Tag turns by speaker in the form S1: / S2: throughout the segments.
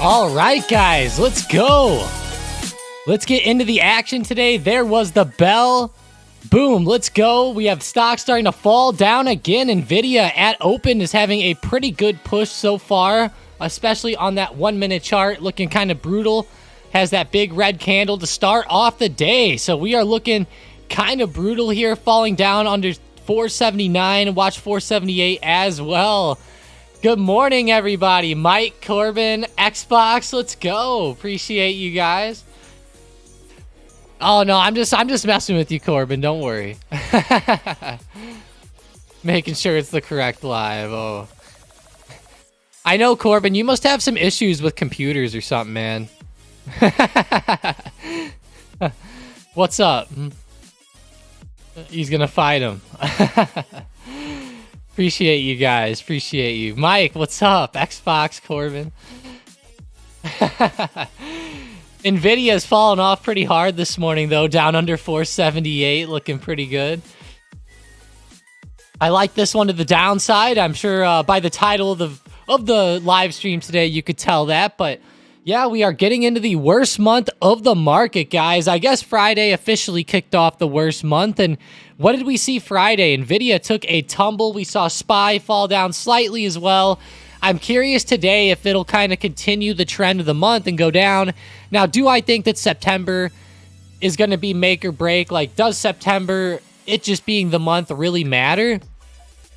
S1: All right, guys, let's go. Let's get into the action today. There was the bell. Boom, let's go. We have stocks starting to fall down again. NVIDIA at open is having a pretty good push so far, especially on that 1 minute chart, looking kind of brutal. Has that big red candle to start off the day. So we are looking kind of brutal here, falling down under 479. Watch 478 as well. Good morning, everybody. Mike, Corbin, Xbox, let's go. Appreciate you guys. Oh no, I'm just messing with you, Corbin. Don't worry. Making sure it's the correct live. Oh, I know, Corbin. You must have some issues with computers or something, man. What's up? He's gonna fight him. Appreciate you guys. Appreciate you. Mike, what's up? Xbox, Corbin. NVIDIA's fallen off pretty hard this morning, though. Down under 478. Looking pretty good. I like this one to the downside. I'm sure by the title of the live stream today, you could tell that. But yeah, we are getting into the worst month of the market, guys. I guess Friday officially kicked off the worst month. And what did we see Friday? NVIDIA took a tumble. We saw SPY fall down slightly as well. I'm curious today if it'll kind of continue the trend of the month and go down. Now, do I think that September is going to be make or break? Like, does September, it just being the month, really matter?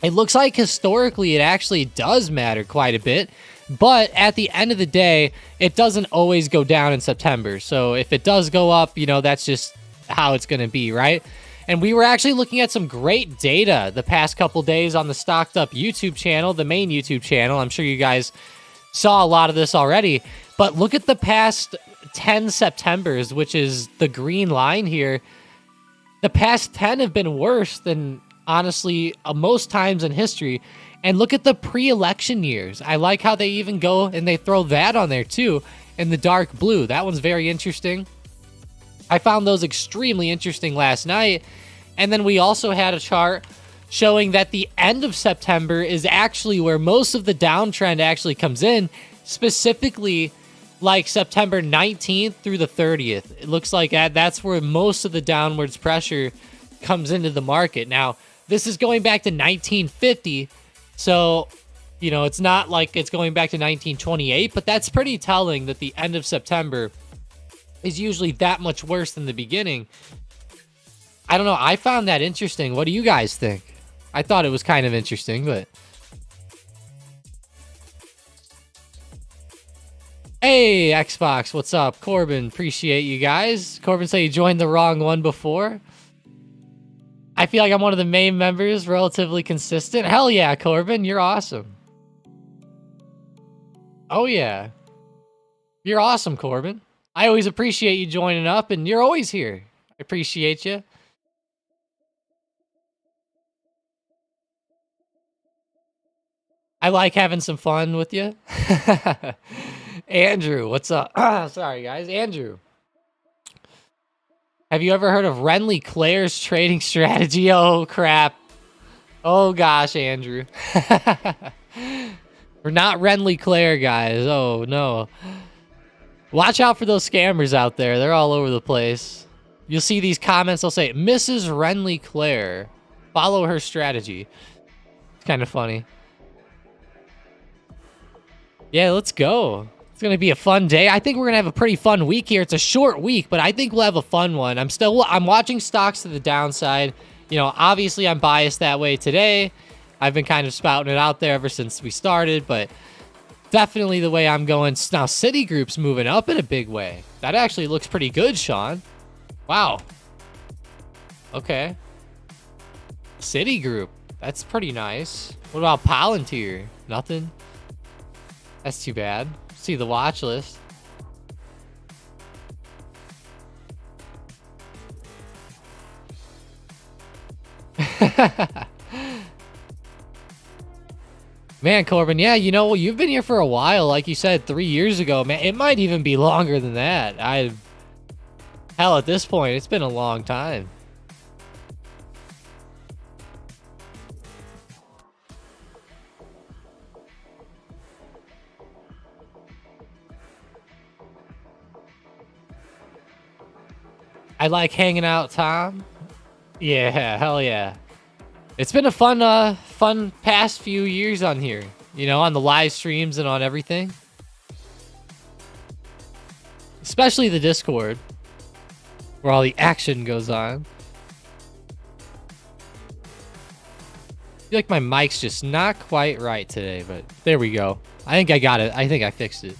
S1: It looks like historically it actually does matter quite a bit. But at the end of the day, it doesn't always go down in September. So if it does go up, you know, that's just how it's going to be, right? And we were actually looking at some great data the past couple days on the StockedUp YouTube channel, the main YouTube channel. I'm sure you guys saw a lot of this already. But look at the past 10 Septembers, which is the green line here. The past 10 have been worse than, honestly, most times in history. And look at the pre-election years. I like how they even go and they throw that on there too in the dark blue. That one's very interesting. I found those extremely interesting last night. And then we also had a chart showing that the end of September is actually where most of the downtrend actually comes in, specifically like September 19th through the 30th. It looks like that's where most of the downwards pressure comes into the market. Now, this is going back to 1950. So, you know, it's not like it's going back to 1928, but that's pretty telling that the end of September is usually that much worse than the beginning. I don't know. I found that interesting. What do you guys think? I thought it was kind of interesting, but... Hey, Xbox, what's up? Corbin, appreciate you guys. Corbin said you joined the wrong one before. I feel like I'm one of the main members, relatively consistent. Hell yeah, Corbin, you're awesome. Oh yeah. You're awesome, Corbin. I always appreciate you joining up, and you're always here. I appreciate you. I like having some fun with you. Andrew, what's up? Sorry, guys. Andrew. Have you ever heard of Renly Claire's trading strategy? Oh, crap. Oh, gosh, Andrew. We're not Renly Claire, guys. Oh, no. Watch out for those scammers out there. They're all over the place. You'll see these comments. They'll say, Mrs. Renly Claire. Follow her strategy. It's kind of funny. Yeah, let's go. It's going to be a fun day. I think we're going to have a pretty fun week here. It's a short week, but I think we'll have a fun one. I'm watching stocks to the downside. You know, obviously I'm biased that way today. I've been kind of spouting it out there ever since we started, but definitely the way I'm going. Now, Citigroup's moving up in a big way. That actually looks pretty good, Sean. Wow. Okay. Citigroup. That's pretty nice. What about Palantir? Nothing? That's too bad. See the watch list. Man, Corbin, yeah, you know, you've been here for a while. Like you said, 3 years ago, man. It might even be longer than that. Hell, at this point, it's been a long time. I like hanging out, Tom. Yeah, hell yeah. It's been a fun past few years on here. You know, on the live streams and on everything. Especially the Discord, where all the action goes on. I feel like my mic's just not quite right today, but there we go. I think I got it. I think I fixed it.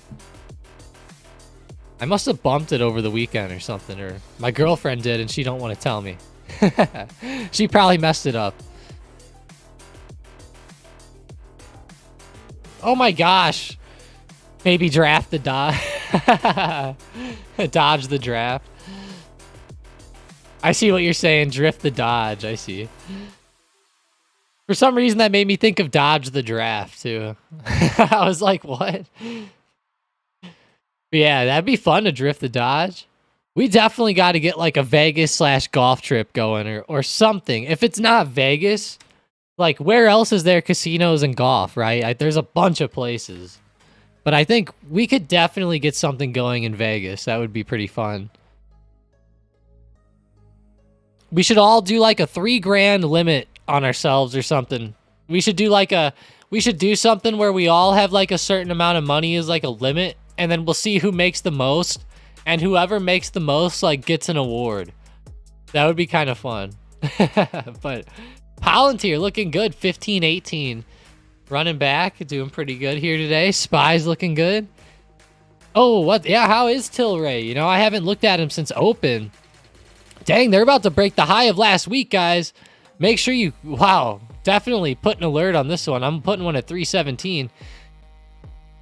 S1: I must have bumped it over the weekend or something, or my girlfriend did and she don't want to tell me. She probably messed it up. Oh my gosh. Maybe draft the dodge. Dodge the draft. I see what you're saying. Drift the dodge. I see. For some reason, that made me think of dodge the draft, too. I was like, what? But yeah, that'd be fun to drift the dodge. We definitely got to get like a Vegas/golf trip going or something. If it's not Vegas, like where else is there casinos and golf, right? There's a bunch of places. But I think we could definitely get something going in Vegas. That would be pretty fun. We should all do like a $3,000 limit on ourselves or something. We should do something where we all have like a certain amount of money as like a limit, and then we'll see who makes the most, and whoever makes the most like gets an award. That would be kind of fun. But Palantir looking good, 15-18. Running back, doing pretty good here today. Spy's looking good. Oh, what? Yeah, how is Tilray? You know, I haven't looked at him since open. Dang, they're about to break the high of last week, guys. Make sure you... Wow, definitely put an alert on this one. I'm putting one at 317 in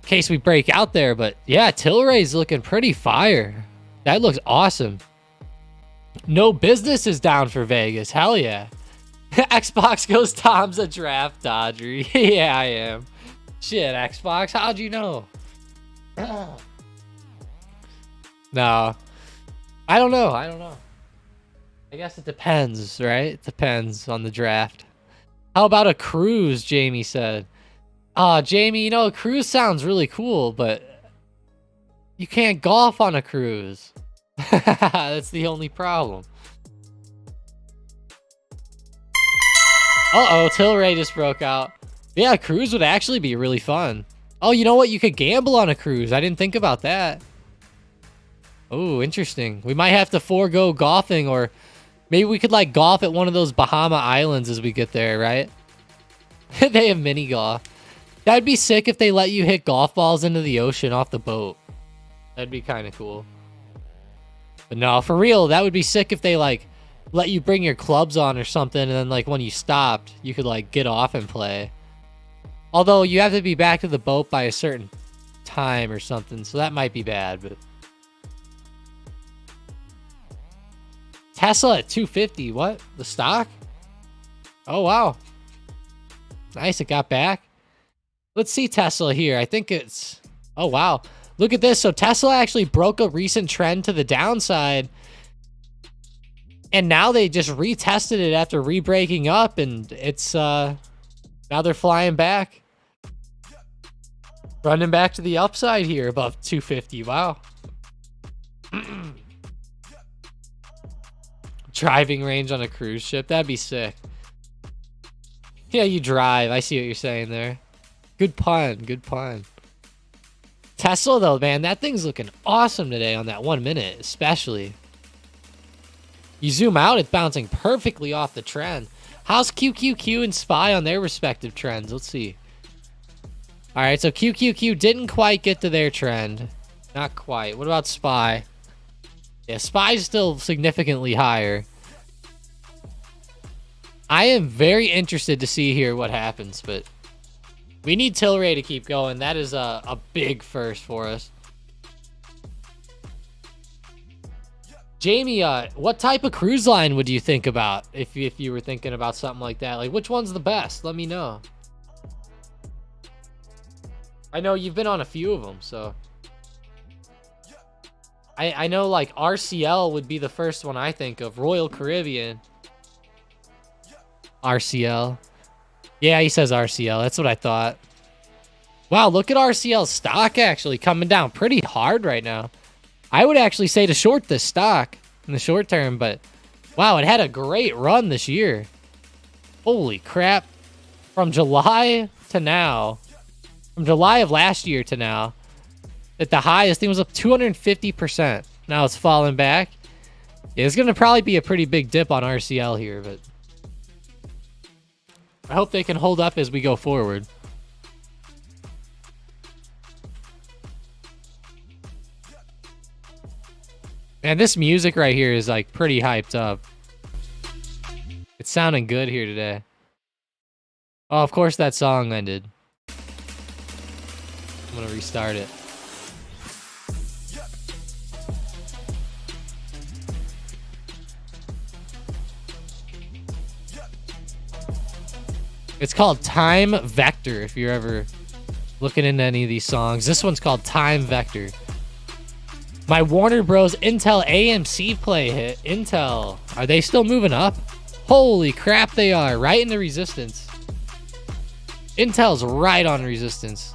S1: case we break out there. But yeah, Tilray's looking pretty fire. That looks awesome. No business is down for Vegas. Hell yeah. Xbox goes, Tom's a draft dodger. Yeah, I am. Shit, Xbox, how'd you know? No. I don't know. I guess it depends, right? It depends on the draft. How about a cruise, Jamie said. Jamie, you know, a cruise sounds really cool, but you can't golf on a cruise. That's the only problem. Uh-oh, Tilray just broke out. Yeah, a cruise would actually be really fun. Oh, you know what? You could gamble on a cruise. I didn't think about that. Oh, interesting. We might have to forego golfing, or maybe we could like golf at one of those Bahama Islands as we get there, right? They have mini golf. That'd be sick if they let you hit golf balls into the ocean off the boat. That'd be kind of cool. But no, for real, that would be sick if they like let you bring your clubs on or something, and then like when you stopped, you could like get off and play. Although you have to be back to the boat by a certain time or something, so that might be bad. But Tesla at 250. What? The stock? Oh wow, nice. It got back. Let's see Tesla here. I think it's... Oh wow, look at this. So Tesla actually broke a recent trend to the downside, and now they just retested it after re-breaking up, and it's now they're flying back. Running back to the upside here above 250. Wow. Driving range on a cruise ship. That'd be sick. Yeah, you drive. I see what you're saying there. Good pun. Good pun. Tesla, though, man, that thing's looking awesome today on that 1 minute, especially. You zoom out, it's bouncing perfectly off the trend. How's QQQ and SPY on their respective trends? Let's see. All right, so QQQ didn't quite get to their trend. Not quite. What about SPY? Yeah, SPY's still significantly higher. I am very interested to see here what happens, but we need Tilray to keep going. That is a big first for us. Jamie, what type of cruise line would you think about if you were thinking about something like that? Like, which one's the best? Let me know. I know you've been on a few of them, so I know like RCL would be the first one I think of. Royal Caribbean. RCL. Yeah, he says RCL. That's what I thought. Wow, look at RCL's stock actually coming down pretty hard right now. I would actually say to short this stock. in the short term, but wow, it had a great run this year. Holy crap. From July to now, from July of last year to now, at the highest, thing was up 250%. Now it's falling back. Yeah, it's going to probably be a pretty big dip on RCL here, but I hope they can hold up as we go forward. Man, this music right here is like pretty hyped up. It's sounding good here today. Oh, of course that song ended. I'm gonna restart it. It's called Time Vector, if you're ever looking into any of these songs. This one's called Time Vector. My Warner Bros. Intel AMC play hit. Intel, are they still moving up? Holy crap, they are. Right in the resistance. Intel's right on resistance.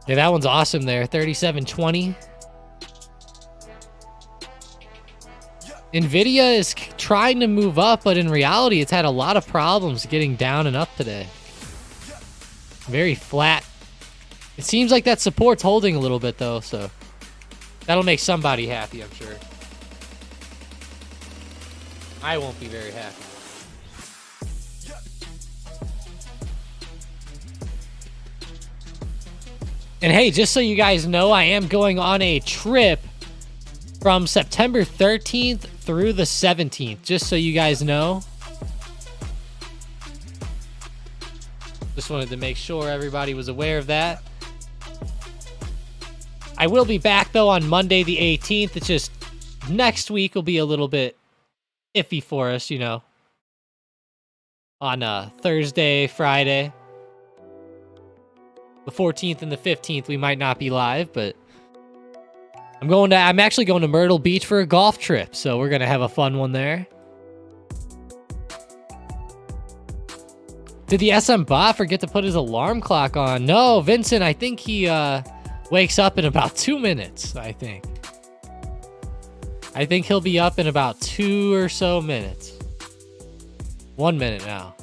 S1: Yeah, that one's awesome there. 3720. NVDA is trying to move up, but in reality, it's had a lot of problems getting down and up today. Very flat. It seems like that support's holding a little bit, though, so that'll make somebody happy, I'm sure. I won't be very happy. And hey, just so you guys know, I am going on a trip from September 13th through the 17th, just so you guys know. Just wanted to make sure everybody was aware of that. I will be back, though, on Monday the 18th. It's just next week will be a little bit iffy for us, you know. On Thursday, Friday. The 14th and the 15th, we might not be live, but I'm actually going to Myrtle Beach for a golf trip, so we're going to have a fun one there. Did the SM bot forget to put his alarm clock on? No, Vincent, I think he wakes up in about 2 minutes, I think. I think he'll be up in about 2 or so minutes. 1 minute now.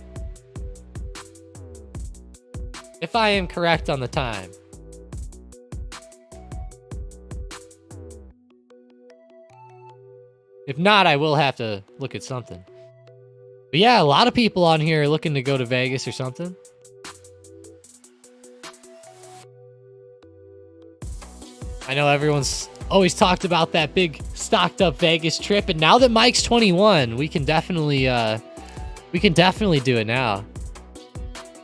S1: If I am correct on the time. If not, I will have to look at something. But yeah, a lot of people on here are looking to go to Vegas or something. I know everyone's always talked about that big stocked up Vegas trip, and now that Mike's 21, we can definitely do it now.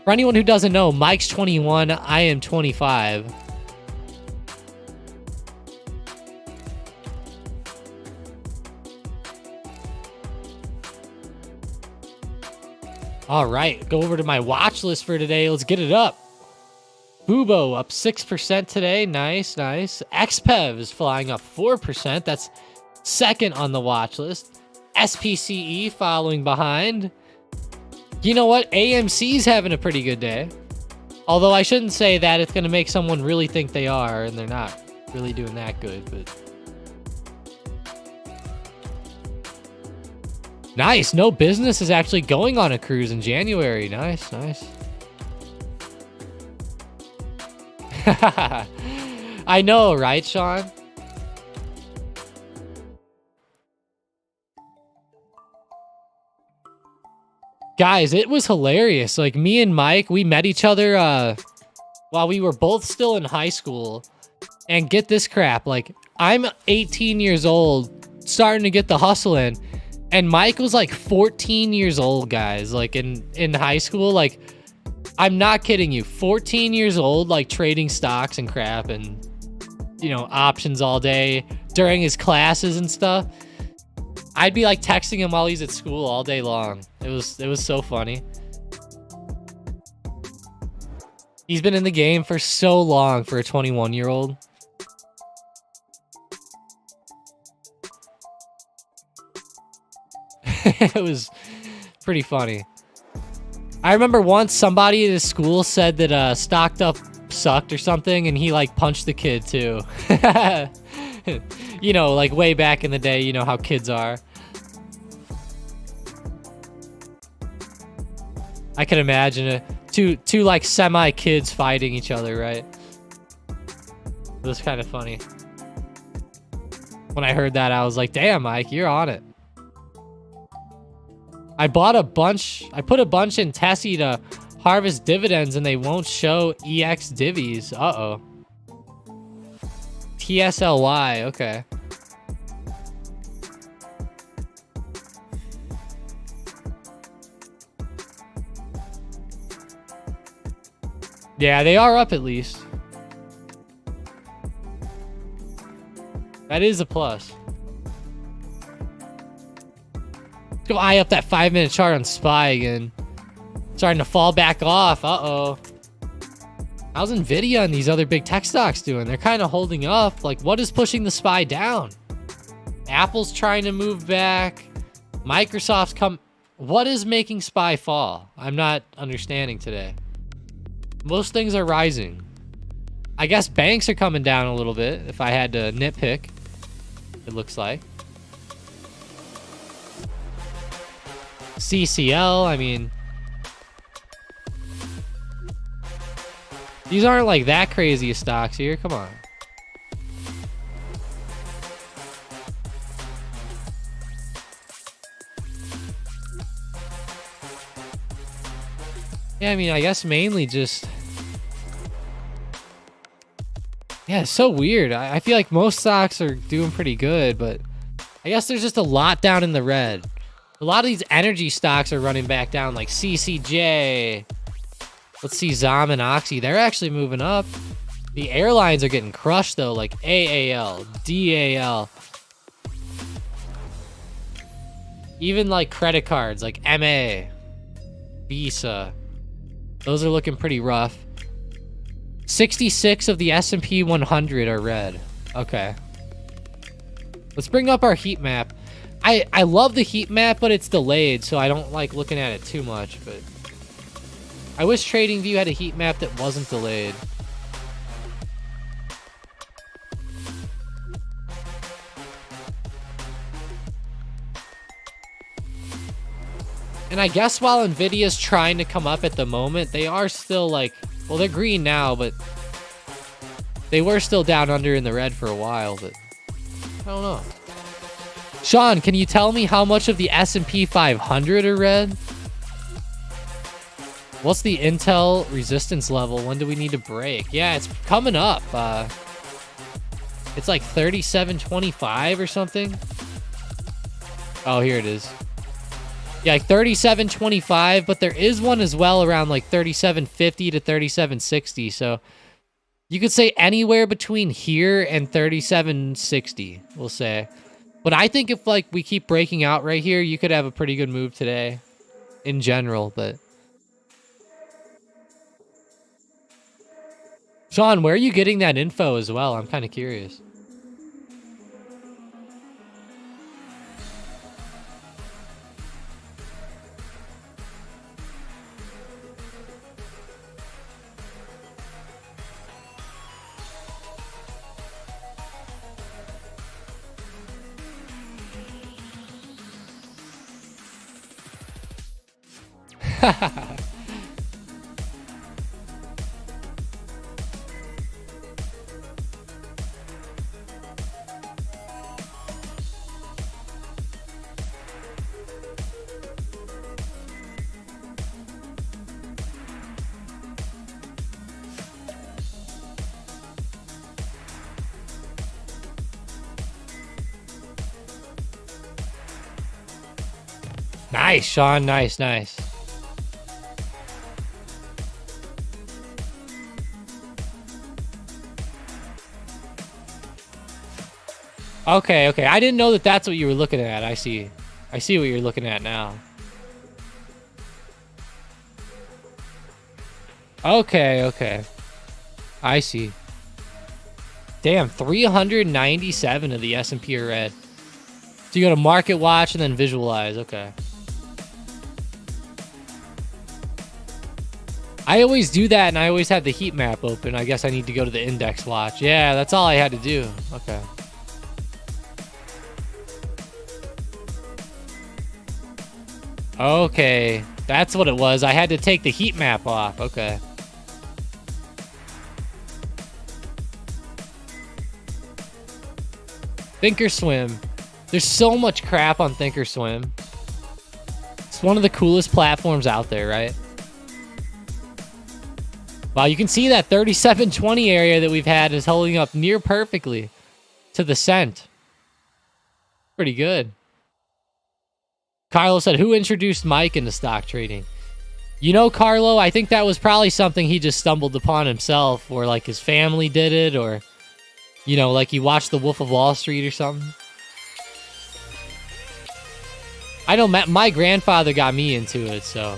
S1: For anyone who doesn't know, Mike's 21, I am 25. All right, go over to my watch list for today. Let's get it up. Fubo up 6% today. Nice, nice. XPEV is flying up 4%. That's second on the watch list. SPCE following behind. You know what? AMC's having a pretty good day. Although I shouldn't say that. It's going to make someone really think they are, and they're not really doing that good. But nice. No Business is actually going on a cruise in January. Nice, nice. I know, right, Sean? Guys, it was hilarious. Like, me and Mike, we met each other while we were both still in high school. And get this crap, like, I'm 18 years old, starting to get the hustle in. And Mike was like 14 years old, guys, like in high school. Like, I'm not kidding you, 14 years old, like trading stocks and crap and, you know, options all day during his classes and stuff. I'd be like texting him while he's at school all day long. It was so funny. He's been in the game for so long for a 21-year-old. It was pretty funny. I remember once somebody at his school said that StockedUp sucked or something, and he like punched the kid too. You know, like way back in the day, you know how kids are. I can imagine two like semi-kids fighting each other, right? It was kind of funny. When I heard that, I was like, damn, Mike, you're on it. I put a bunch in Tessie to harvest dividends, and they won't show EX divvies. Uh-oh. TSLY, okay. Yeah, they are up at least. That is a plus. Let's go eye up that 5-minute chart on SPY again. Starting to fall back off. Uh-oh. How's NVIDIA and these other big tech stocks doing? They're kind of holding up. Like, what is pushing the SPY down? Apple's trying to move back. Microsoft's come... What is making SPY fall? I'm not understanding today. Most things are rising. I guess banks are coming down a little bit, if I had to nitpick. It looks like. CCL, I mean... These aren't like that crazy of stocks here. Come on. Yeah, I mean, I guess mainly just... Yeah, it's so weird. I feel like most stocks are doing pretty good, but I guess there's just a lot down in the red. A lot of these energy stocks are running back down, like CCJ. Let's see, ZOM and Oxy. They're actually moving up. The airlines are getting crushed, though, like AAL, DAL. Even, like, credit cards, like MA, Visa. Those are looking pretty rough. 66 of the S&P 100 are red. Okay. Let's bring up our heat map. I love the heat map, but it's delayed, so I don't like looking at it too much, but... I wish TradingView had a heat map that wasn't delayed. And I guess while NVIDIA's trying to come up at the moment, they are still like... Well, they're green now, but... They were still down under in the red for a while, but... I don't know. Sean, can you tell me how much of the S&P 500 are red? What's the Intel resistance level? When do we need to break? Yeah, it's coming up. It's like 37.25 or something. Oh, here it is. Yeah, like 37.25, but there is one as well around like 37.50 to 37.60. So you could say anywhere between here and 37.60, we'll say. But I think if like we keep breaking out right here, you could have a pretty good move today in general, but... Sean, where are you getting that info as well? I'm kind of curious. Nice, Sean. Nice, nice. Okay, okay. I didn't know that that's what you were looking at. I see. I see what you're looking at now. Okay, okay. I see. Damn, 397 of the S&P are red. So you go to Market Watch and then Visualize. Okay. I always do that, and I always have the heat map open. I guess I need to go to the index watch. Yeah, that's all I had to do. Okay. Okay, that's what it was. I had to take the heat map off. Okay. Thinkorswim. There's so much crap on Thinkorswim. It's one of the coolest platforms out there, right? Wow, you can see that 3720 area that we've had is holding up near perfectly to the cent. Pretty good. Carlo said, who introduced Mike into stock trading? You know, Carlo, I think that was probably something he just stumbled upon himself, or like his family did it, or, you know, like he watched The Wolf of Wall Street or something. I know my grandfather got me into it, so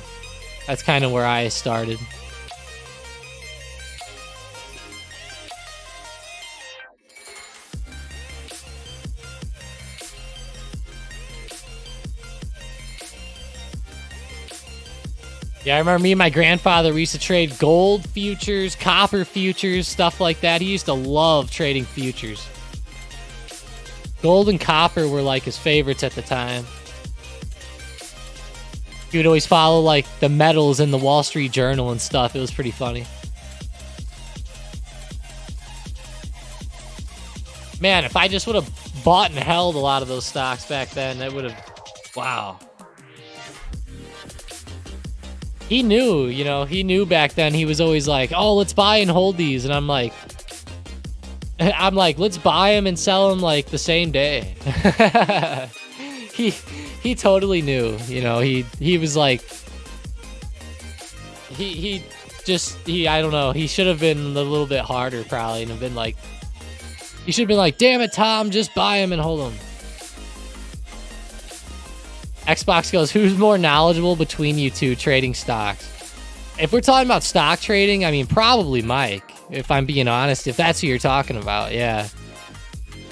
S1: that's kind of where I started. Yeah, I remember me and my grandfather, we used to trade gold futures, copper futures, stuff like that. He used to love trading futures. Gold and copper were like his favorites at the time. He would always follow like the metals in the Wall Street Journal and stuff. It was pretty funny. Man, if I just would have bought and held a lot of those stocks back then, that would have... Wow. He knew, you know, he knew back then. He was always like, oh, let's buy and hold these. And I'm like, let's buy them and sell them like the same day. He totally knew, you know, he was like, I don't know, he should have been a little bit harder probably and have been like, he should have been like, damn it, Tom, just buy them and hold them. Xbox goes, who's more knowledgeable between you two trading stocks? If we're talking about stock trading, I mean, probably Mike, if I'm being honest, if that's who you're talking about, yeah.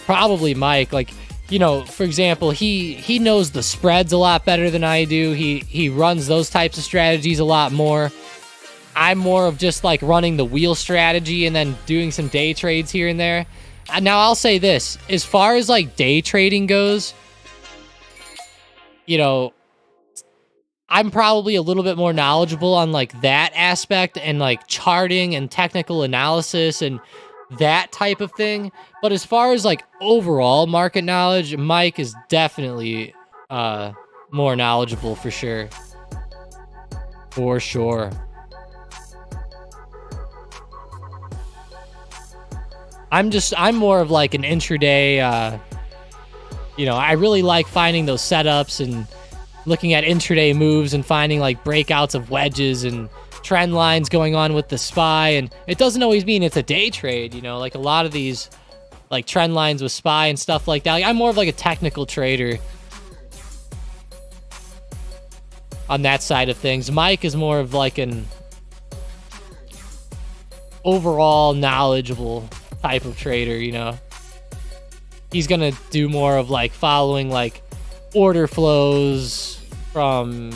S1: Probably Mike, like, you know, for example, he knows the spreads a lot better than I do. He runs those types of strategies a lot more. I'm more of just like running the wheel strategy and then doing some day trades here and there. Now, I'll say this, as far as like day trading goes, you know, I'm probably a little bit more knowledgeable on like that aspect and like charting and technical analysis and that type of thing. But as far as like overall market knowledge, Mike is definitely more knowledgeable for sure. For sure. I'm more of like an intraday, you know, I really like finding those setups and looking at intraday moves and finding like breakouts of wedges and trend lines going on with the SPY. And it doesn't always mean it's a day trade, you know, like a lot of these like trend lines with SPY and stuff like that. Like, I'm more of like a technical trader on that side of things. Mike is more of like an overall knowledgeable type of trader, you know. He's gonna do more of like following like order flows from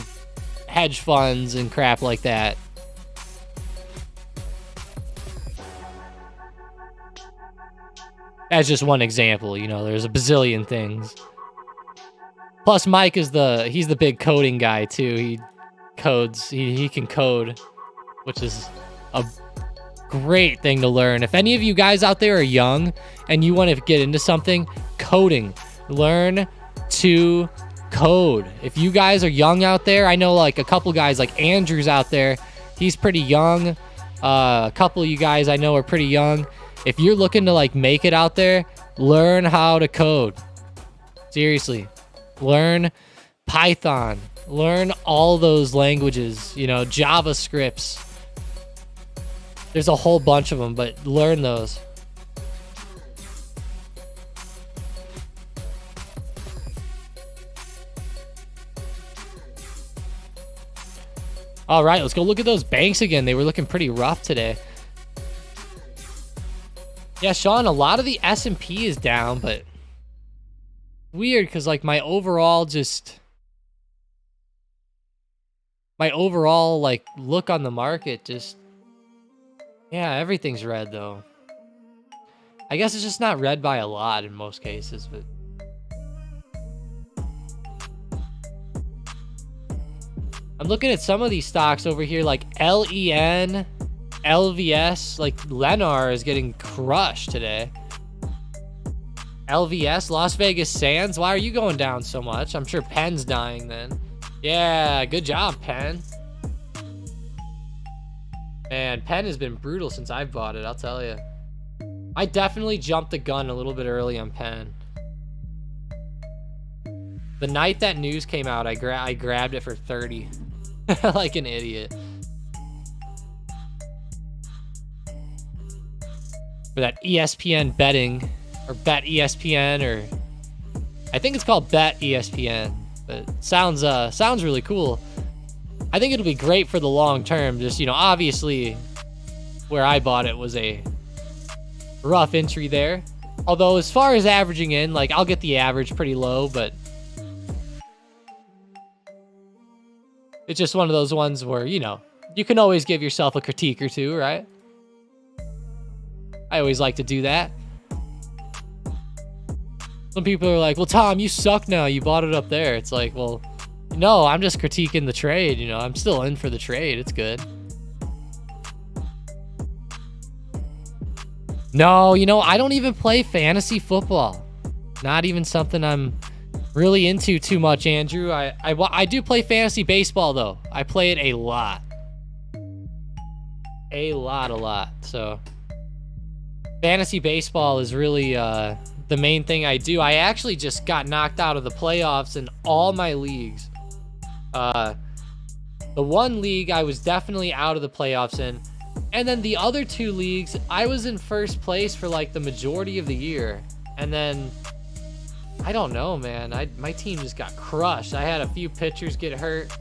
S1: hedge funds and crap like that. That's just one example, you know, there's a bazillion things. Plus Mike is he's the big coding guy too. He codes, he can code, which is a great thing to learn. If any of you guys out there are young and you want to get into something, coding, learn to code. If you guys are young out there, I know like a couple guys like Andrew's out there, he's pretty young. A couple of you guys I know are pretty young. If you're looking to like make it out there, learn how to code. Seriously, learn Python, learn all those languages, you know, JavaScripts. There's a whole bunch of them, but learn those. All right, let's go look at those banks again. They were looking pretty rough today. Yeah, Sean, a lot of the S&P is down, but weird because like my overall my overall like look on the market just, yeah, everything's red though. I guess it's just not red by a lot in most cases, but I'm looking at some of these stocks over here like LEN, LVS, like Lennar is getting crushed today. LVS, Las Vegas Sands, why are you going down so much? I'm sure Penn's dying then. Yeah, good job, Penn. Man, Penn has been brutal since I've bought it, I'll tell you. I definitely jumped the gun a little bit early on Penn. The night that news came out, I grabbed it for 30. Like an idiot. For that ESPN betting, or Bet ESPN, or I think it's called Bet ESPN, but it sounds really cool. I think it'll be great for the long term. Just, you know, obviously where I bought it was a rough entry there. Although as far as averaging in, like I'll get the average pretty low, but it's just one of those ones where, you know, you can always give yourself a critique or two, right? I always like to do that. Some people are like, well, Tom, you suck now. You bought it up there. It's like, well, no, I'm just critiquing the trade. You know, I'm still in for the trade. It's good. No, you know, I don't even play fantasy football. Not even something I'm really into too much, Andrew. I do play fantasy baseball, though. I play it a lot. A lot. So fantasy baseball is really the main thing I do. I actually just got knocked out of the playoffs in all my leagues. The one league I was definitely out of the playoffs in. And then the other two leagues, I was in first place for like the majority of the year. And then, I don't know, man. My team just got crushed. I had a few pitchers get hurt.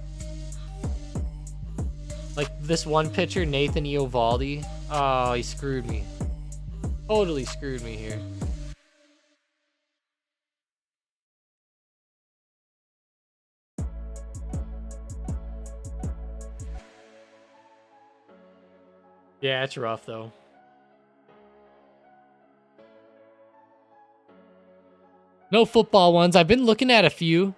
S1: Like this one pitcher, Nathan Eovaldi. Oh, he screwed me. Totally screwed me here. Yeah, it's rough though. No football ones. I've been looking at a few.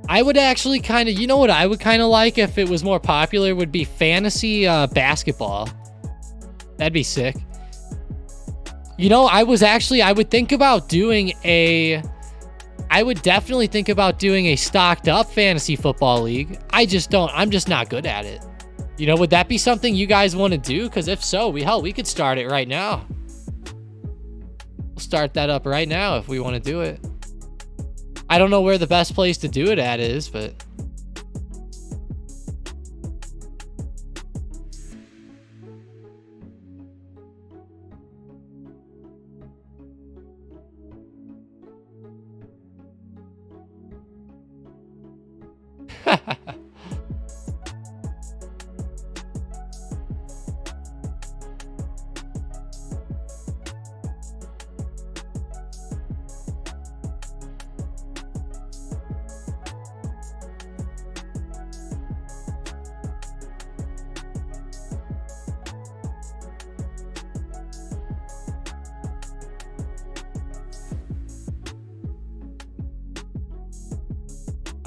S1: I would actually kind of, you know what I would kind of like if it was more popular would be fantasy basketball. That'd be sick. You know, I would think about doing I would definitely think about doing a stocked up fantasy football league. I'm just not good at it. You know, would that be something you guys want to do? Because if so, we could start it right now. We'll start that up right now if we want to do it. I don't know where the best place to do it at is, but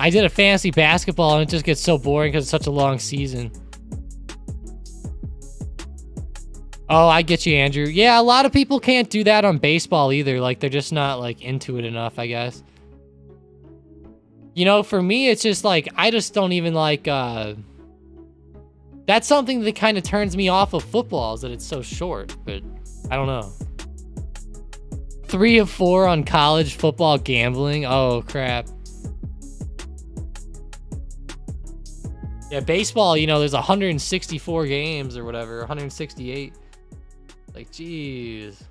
S1: I did a fantasy basketball and it just gets so boring because it's such a long season. Oh, I get you, Andrew. Yeah, a lot of people can't do that on baseball either. Like, they're just not, like, into it enough, I guess. You know, for me, it's just, like, I just don't even, like, that's something that kind of turns me off of football, is that it's so short. But, I don't know. 3 of 4 on college football gambling. Oh, crap. Yeah, baseball, you know, there's 164 games or whatever, 168. Like, jeez.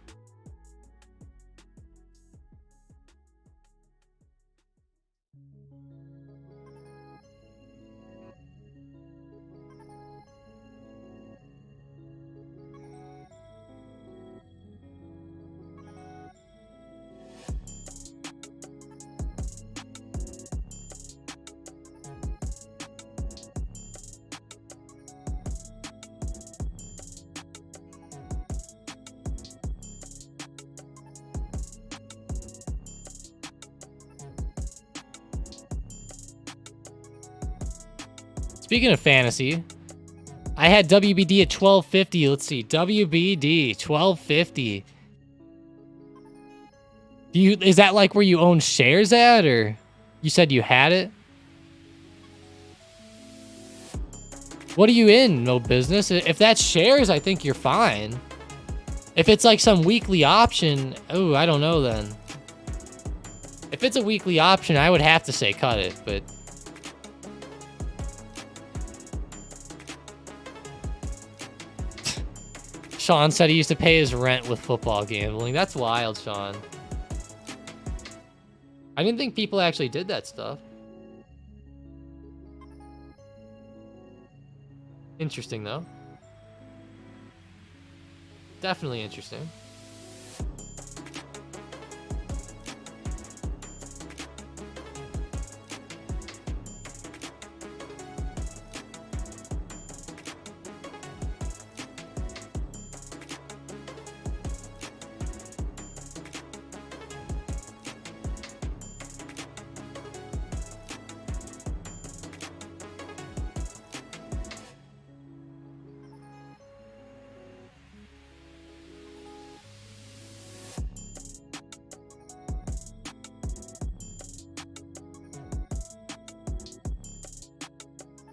S1: Speaking of fantasy, I had WBD at 1250. Let's see. WBD 1250. Is that like where you own shares at, or you said you had it? What are you in? No business. If that's shares, I think you're fine. If it's like some weekly option, oh, I don't know then. If it's a weekly option, I would have to say cut it, but Sean said he used to pay his rent with football gambling. That's wild, Sean. I didn't think people actually did that stuff. Interesting, though. Definitely interesting.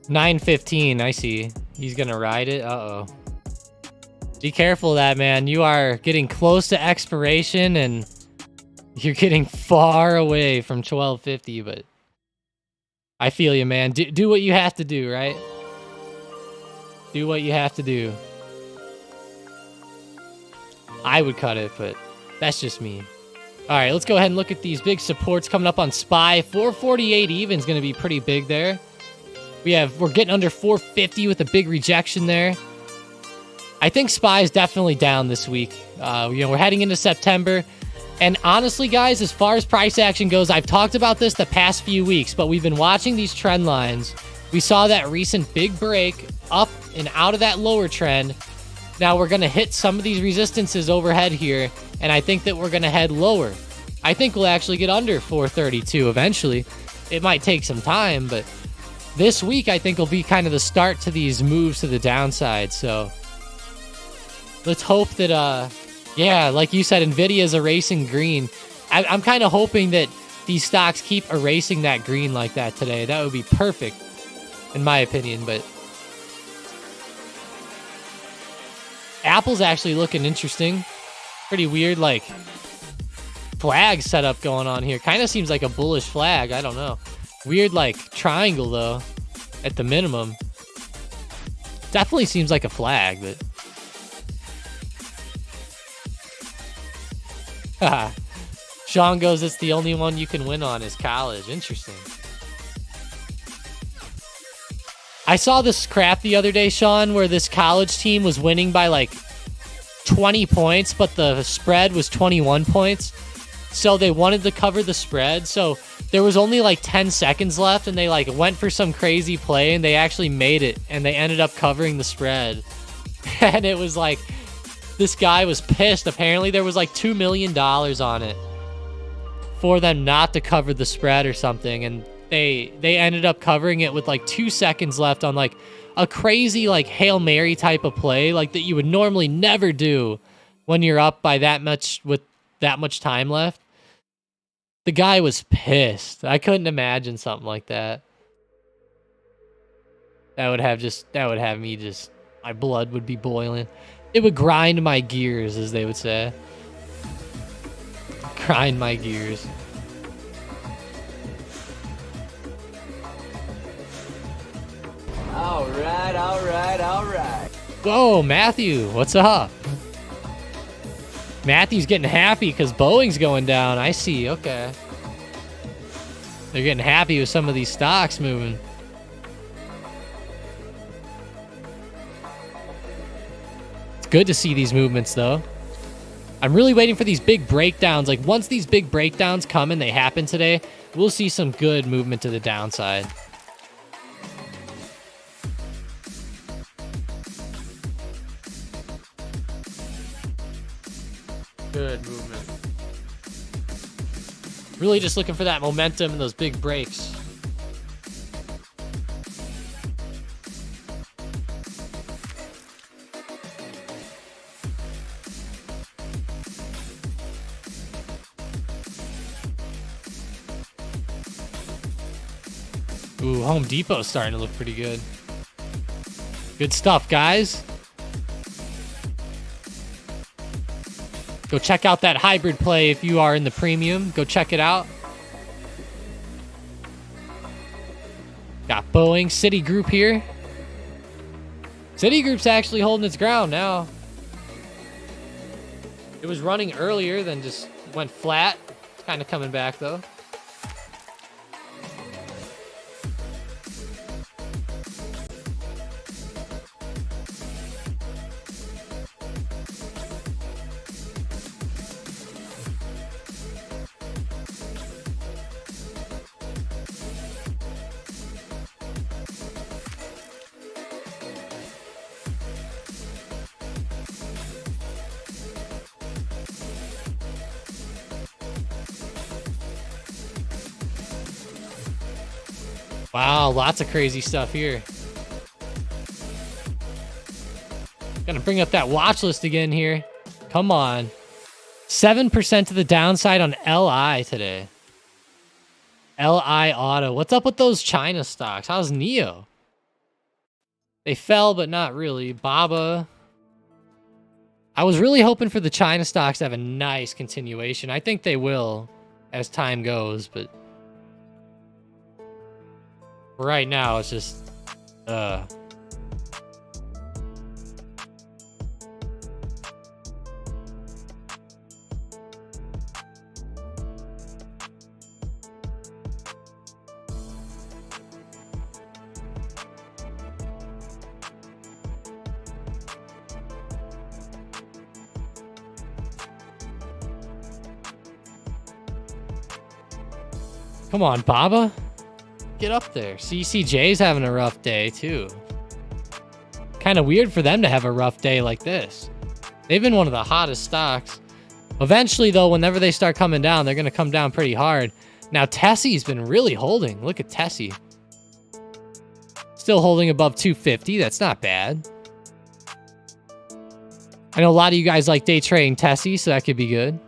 S1: $9.15, I see. He's gonna ride it. Uh-oh. Be careful of that, man. You are getting close to expiration, and you're getting far away from 1250, but I feel you, man. Do what you have to do, right? Do what you have to do. I would cut it, but that's just me. All right, let's go ahead and look at these big supports coming up on SPY. 448 even is going to be pretty big there. We're getting under 450 with a big rejection there. I think SPY is definitely down this week. We're heading into September. And honestly, guys, as far as price action goes, I've talked about this the past few weeks, but we've been watching these trend lines. We saw that recent big break up and out of that lower trend. Now we're going to hit some of these resistances overhead here, and I think that we're going to head lower. I think we'll actually get under 432 eventually. It might take some time, but this week I think will be kind of the start to these moves to the downside. So let's hope that, yeah, like you said, NVIDIA is erasing green. I'm kind of hoping that these stocks keep erasing that green like that today. That would be perfect, in my opinion, but Apple's actually looking interesting. Pretty weird, like, flag setup going on here. Kind of seems like a bullish flag. I don't know. Weird, like, triangle, though, at the minimum. Definitely seems like a flag, but Sean goes, it's the only one you can win on is college. Interesting. I saw this crap the other day, Sean, where this college team was winning by like 20 points, but the spread was 21 points. So they wanted to cover the spread. So there was only like 10 seconds left, and they like went for some crazy play, and they actually made it, and they ended up covering the spread. And it was like, this guy was pissed. Apparently there was like $2 million on it for them not to cover the spread or something, and they ended up covering it with like 2 seconds left on like a crazy like Hail Mary type of play, like that you would normally never do when you're up by that much with that much time left. The guy was pissed. I couldn't imagine something like that. That would have me just, my blood would be boiling. It would grind my gears, as they would say. Grind my gears.
S2: All right.
S1: Whoa, Matthew, what's up? Matthew's getting happy because Boeing's going down. I see, okay. They're getting happy with some of these stocks moving. It's good to see these movements, though. I'm really waiting for these big breakdowns. Like, once these big breakdowns come and they happen today, we'll see some good movement to the downside. Good movement. Really just looking for that momentum and those big breaks. Ooh, Home Depot's starting to look pretty good. Good stuff, guys. Go check out that hybrid play if you are in the premium. Go check it out. Got Boeing, Citigroup here. Citigroup's actually holding its ground now. It was running earlier, then just went flat. It's kind of coming back, though. Wow, lots of crazy stuff here. Gonna bring up that watch list again here. Come on. 7% to the downside on LI today. LI Auto. What's up with those China stocks? How's NEO? They fell, but not really. BABA. I was really hoping for the China stocks to have a nice continuation. I think they will as time goes, but right now it's just come on, Baba. Get up there. CCJ's having a rough day, too. Kind of weird for them to have a rough day like this. They've been one of the hottest stocks. Eventually, though, whenever they start coming down, they're going to come down pretty hard. Now, Tessie's been really holding. Look at Tessie. Still holding above 250. That's not bad. I know a lot of you guys like day trading Tessie, so that could be good.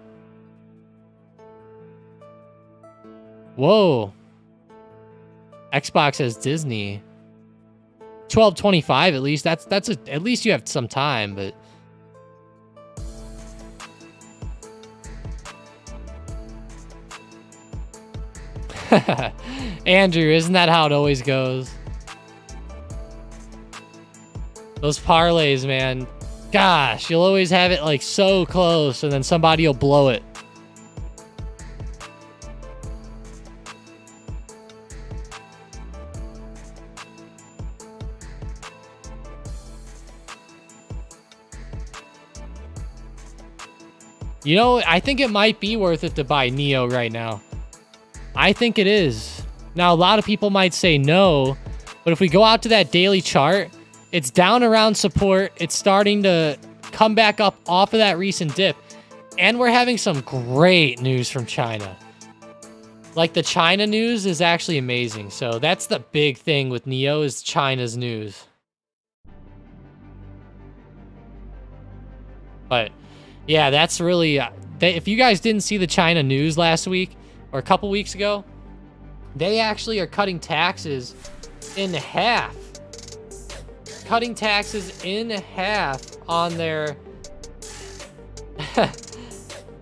S1: Whoa. Xbox has Disney. 12.25 at least. That's at least you have some time, but Andrew, isn't that how it always goes? Those parlays, man. Gosh, you'll always have it like so close and then somebody will blow it. You know, I think it might be worth it to buy NEO right now. I think it is. Now, a lot of people might say no, but if we go out to that daily chart, it's down around support. It's starting to come back up off of that recent dip. And we're having some great news from China. Like, the China news is actually amazing. So that's the big thing with NEO is China's news. But yeah, that's really... if you guys didn't see the China news last week, or a couple weeks ago, they actually are cutting taxes in half. Cutting taxes in half on their...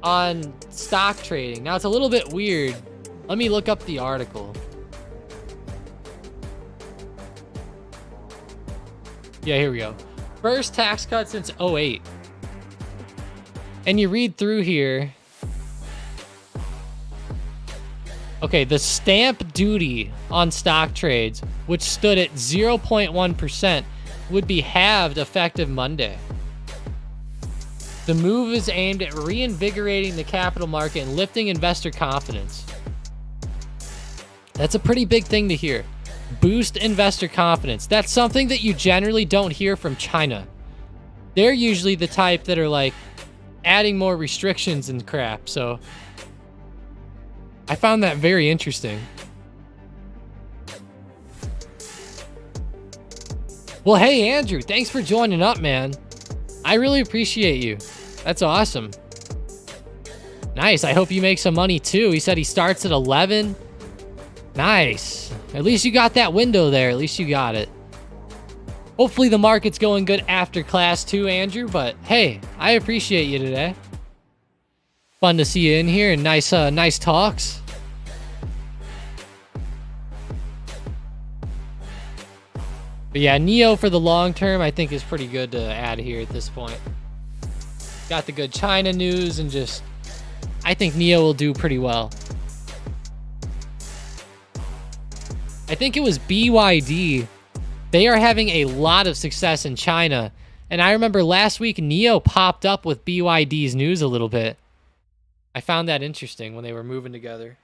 S1: on stock trading. Now, it's a little bit weird. Let me look up the article. Yeah, here we go. First tax cut since 2008. And you read through here. Okay, the stamp duty on stock trades, which stood at 0.1%, would be halved effective Monday. The move is aimed at reinvigorating the capital market and lifting investor confidence. That's a pretty big thing to hear. Boost investor confidence. That's something that you generally don't hear from China. They're usually the type that are like, adding more restrictions and crap, so I found that very interesting. Well, hey, Andrew, thanks for joining up, man. I really appreciate you. That's awesome. Nice. I hope you make some money, too. He said he starts at 11. Nice. At least you got that window there. At least you got it. Hopefully the market's going good after class too, Andrew. But hey, I appreciate you today. Fun to see you in here and nice talks. But yeah, Neo for the long term, I think is pretty good to add here at this point. Got the good China news and just, I think Neo will do pretty well. I think it was BYD. They are having a lot of success in China. And I remember last week, Neo popped up with BYD's news a little bit. I found that interesting when they were moving together.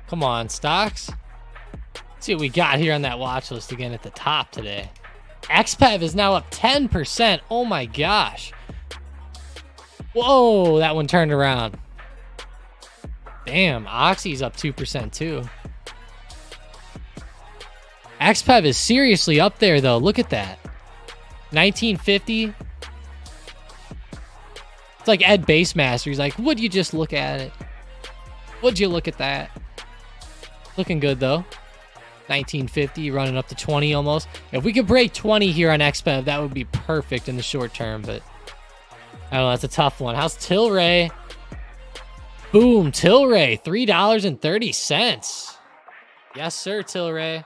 S1: Come on, stocks. Let's see what we got here on that watch list again at the top today. XPEV is now up 10%. Oh my gosh. Whoa, that one turned around. Damn, Oxy's up 2% too. XPEV is seriously up there though. Look at that. 1950. It's like Ed Basemaster. He's like, would you just look at it? Would you look at that? Looking good though. 1950 running up to 20 almost. If we could break 20 here on XPEV, that would be perfect in the short term, but I don't know, that's a tough one. How's Tilray? Boom, Tilray, $3.30. Yes, sir, Tilray.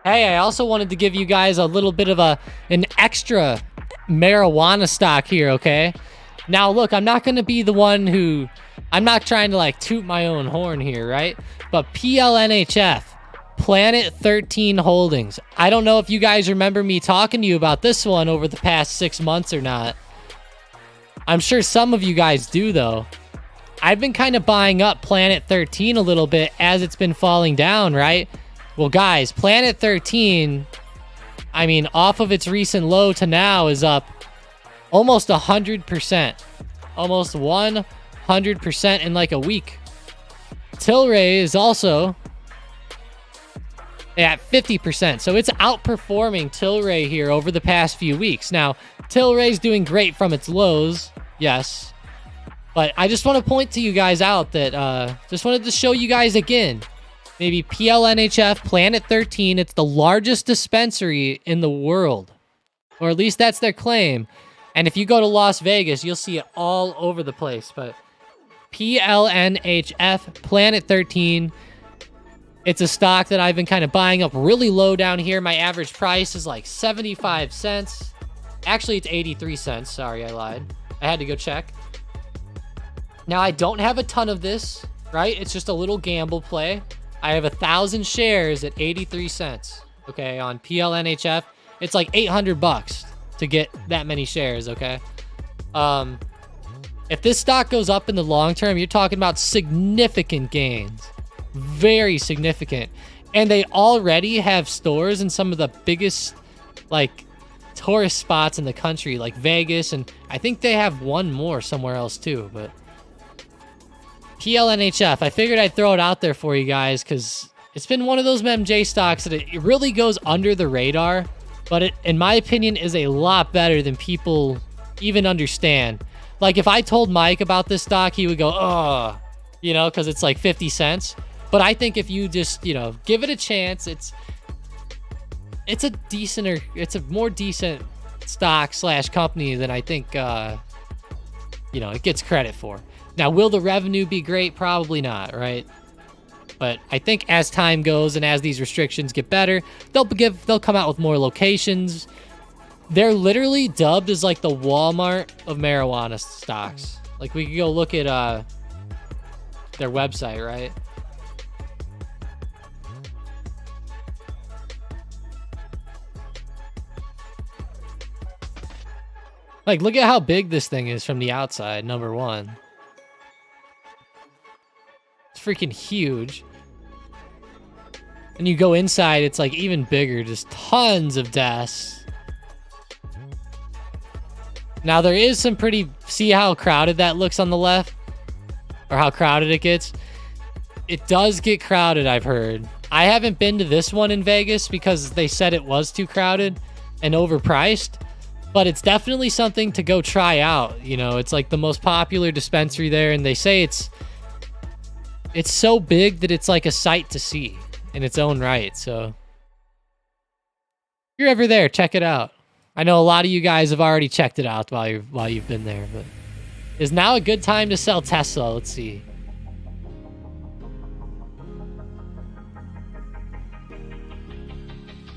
S1: Hey, I also wanted to give you guys a little bit of an extra marijuana stock here, okay? Now, look, I'm not going to be the one who... I'm not trying to, like, toot my own horn here, right? But PLNHF, Planet 13 Holdings. I don't know if you guys remember me talking to you about this one over the past 6 months or not. I'm sure some of you guys do, though. I've been kind of buying up Planet 13 a little bit as it's been falling down, right? Well, guys, Planet 13, I mean, off of its recent low to now is up almost 100%. Almost 100% in like a week. Tilray is also at 50%. So it's outperforming Tilray here over the past few weeks. Now, Tilray's doing great from its lows. Yes. But I just want to point to you guys out that, just wanted to show you guys again. Maybe PLNHF, Planet 13. It's the largest dispensary in the world. Or at least that's their claim. And if you go to Las Vegas, you'll see it all over the place. But PLNHF, Planet 13. It's a stock that I've been kind of buying up really low down here. My average price is like 75 cents. Actually, it's 83 cents. Sorry, I lied. I had to go check. Now, I don't have a ton of this, right? It's just a little gamble play. I have 1,000 shares at 83 cents, okay, on PLNHF. It's like $800 to get that many shares, okay? If this stock goes up in the long term, you're talking about significant gains. Very significant. And they already have stores in some of the biggest, like, tourist spots in the country, like Vegas, and I think they have one more somewhere else too, but PLNHF, I figured I'd throw it out there for you guys because it's been one of those MJ stocks that it really goes under the radar, but it, in my opinion, is a lot better than people even understand. Like, if I told Mike about this stock, he would go, oh, you know, because it's like 50 cents. But I think if you just, you know, give it a chance, it's a decenter, it's a more decent stock / company than I think, you know, it gets credit for. Now, will the revenue be great? Probably not, right? But I think as time goes and as these restrictions get better, they'll come out with more locations. They're literally dubbed as like the Walmart of marijuana stocks. Like we could go look at their website, right? Like, look at how big this thing is from the outside, number one. It's freaking huge. And you go inside, it's like even bigger, just tons of desks. Now, there is some pretty... See how crowded that looks on the left? Or how crowded it gets? It does get crowded, I've heard. I haven't been to this one in Vegas because they said it was too crowded and overpriced. But it's definitely something to go try out. You know, it's like the most popular dispensary there, and they say it's so big that it's like a sight to see in its own right. So if you're ever there, check it out. I know a lot of you guys have already checked it out while you've been there, but is now a good time to sell Tesla? Let's see.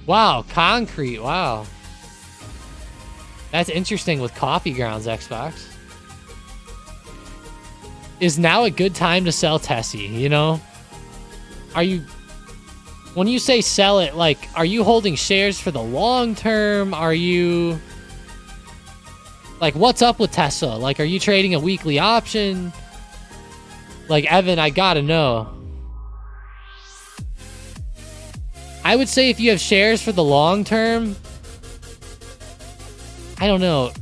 S1: Wow, concrete. Wow. That's interesting with coffee grounds, Xbox. Is now a good time to sell Tessie, you know? Are you... When you say sell it, like, are you holding shares for the long term? Are you... Like, what's up with Tesla? Like, are you trading a weekly option? Like, Evan, I gotta know. I would say if you have shares for the long term... I don't know.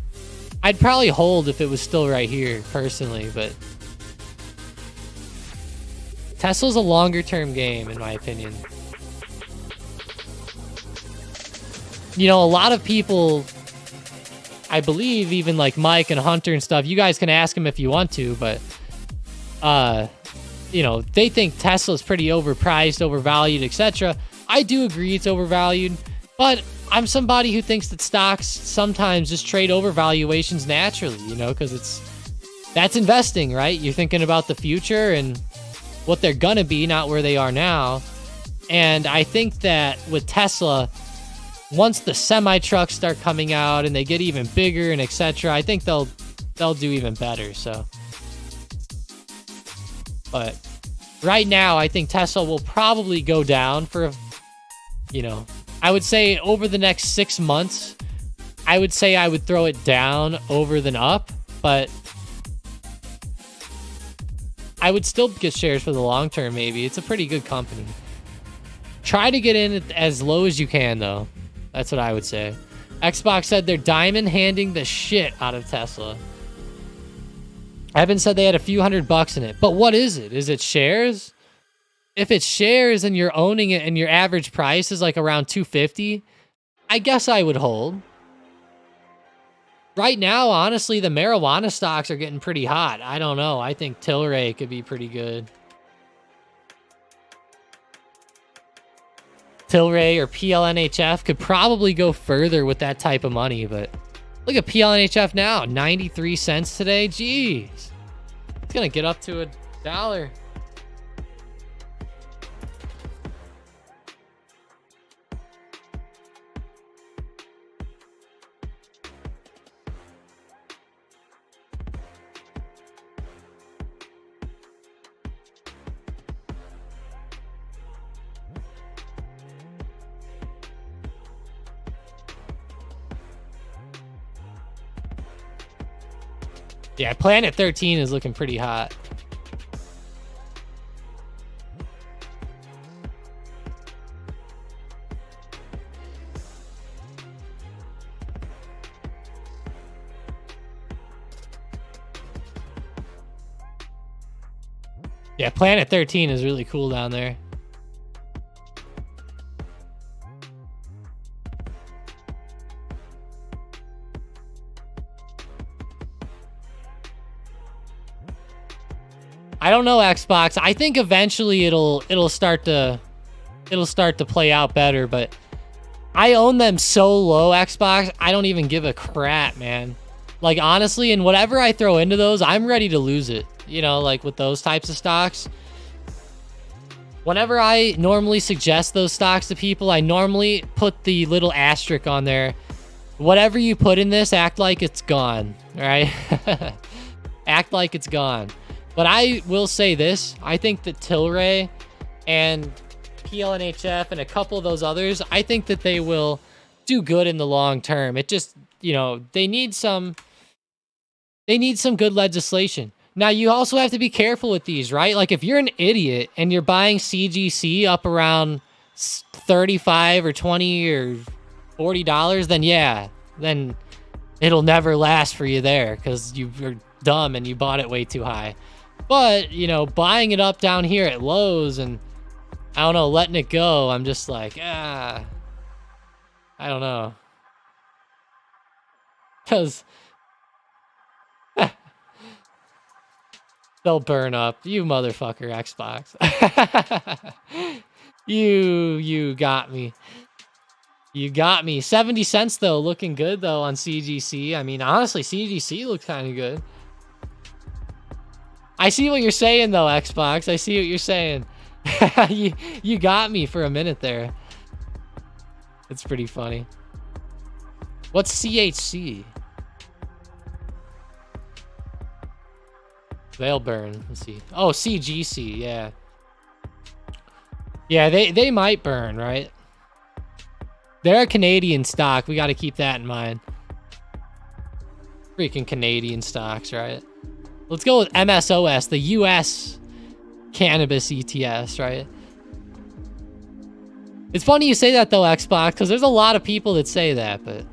S1: I'd probably hold if it was still right here, personally, but... Tesla's a longer term game, in my opinion. You know, a lot of people, I believe, even like Mike and Hunter and stuff, you guys can ask them if you want to, but, you know, they think Tesla's pretty overpriced, overvalued, etc. I do agree it's overvalued, but I'm somebody who thinks that stocks sometimes just trade overvaluations naturally, you know, because that's investing, right? You're thinking about the future and what they're gonna be, not where they are now. And I think that with Tesla, once the semi-trucks start coming out and they get even bigger and etc., I think they'll do even better. So, but right now, I think Tesla will probably go down for, you know, I would say over the next 6 months, I would say I would throw it down over than up, but I would still get shares for the long term, maybe. It's a pretty good company. Try to get in as low as you can, though. That's what I would say. Xbox said they're diamond handing the shit out of Tesla. Evan said they had a few $100 in it. But what is it? Is it shares? If it's shares and you're owning it and your average price is like around $250, I guess I would hold. Right now, honestly, the marijuana stocks are getting pretty hot. I don't know. I think Tilray could be pretty good. Tilray or PLNHF could probably go further with that type of money, but look at PLNHF now, 93 cents today. Jeez. It's going to get up to $1. Yeah, Planet 13 is looking pretty hot. Yeah, Planet 13 is really cool down there. I don't know, Xbox. I think eventually it'll start to play out better, but I own them so low, Xbox, I don't even give a crap, man. Like, honestly, and whatever I throw into those, I'm ready to lose it. You know, like with those types of stocks. Whenever I normally suggest those stocks to people, I normally put the little asterisk on there. Whatever you put in this, act like it's gone, right? Act like it's gone. But I will say this. I think that Tilray and PLNHF and a couple of those others, I think that they will do good in the long term. It just, you know, they need some good legislation. Now, you also have to be careful with these, right? Like, if you're an idiot and you're buying CGC up around 35 or 20 or $40, then yeah, then it'll never last for you there because you're dumb and you bought it way too high. But, you know, buying it up down here at lows and, I don't know, letting it go, I'm just like, I don't know. Because they'll burn up. You motherfucker, Xbox. You got me. You got me. 70 cents, though. Looking good, though, on CGC. I mean, honestly, CGC looks kind of good. I see what you're saying, though, Xbox. I see what you're saying. You got me for a minute there. It's pretty funny. What's CHC? They'll burn. Let's see. Oh, CGC. Yeah. Yeah, they might burn, right? They're a Canadian stock. We got to keep that in mind. Freaking Canadian stocks, right? Let's go with MSOS, the US cannabis ETS, right? It's funny you say that, though, Xbox, because there's a lot of people that say that, but...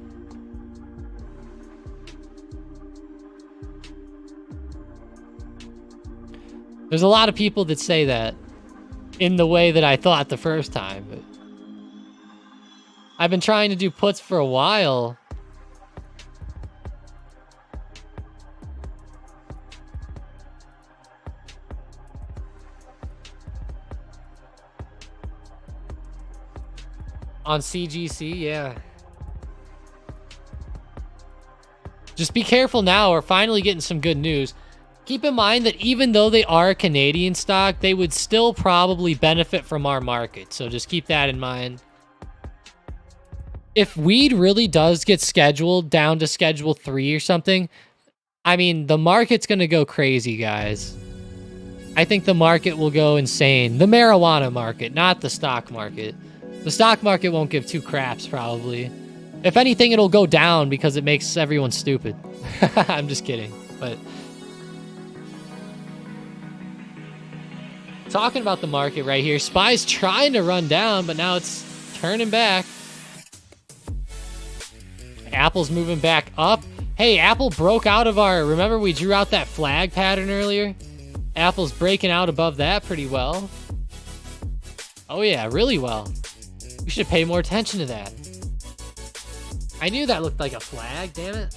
S1: There's a lot of people that say that in the way that I thought the first time, but... I've been trying to do puts for a while. On CGC, yeah. Just be careful now. We're finally getting some good news. Keep in mind that even though they are a Canadian stock, they would still probably benefit from our market. So just keep that in mind. If weed really does get scheduled down to Schedule 3 or something, I mean, the market's going to go crazy, guys. I think the market will go insane. The marijuana market, not the stock market. The stock market won't give two craps, probably. If anything, it'll go down because it makes everyone stupid. I'm just kidding. But talking about the market right here, SPY's trying to run down, but now it's turning back. Apple's moving back up. Hey, Apple broke out of our... Remember we drew out that flag pattern earlier? Apple's breaking out above that pretty well. Oh yeah, really well. We should pay more attention to that. I knew that looked like a flag, damn it.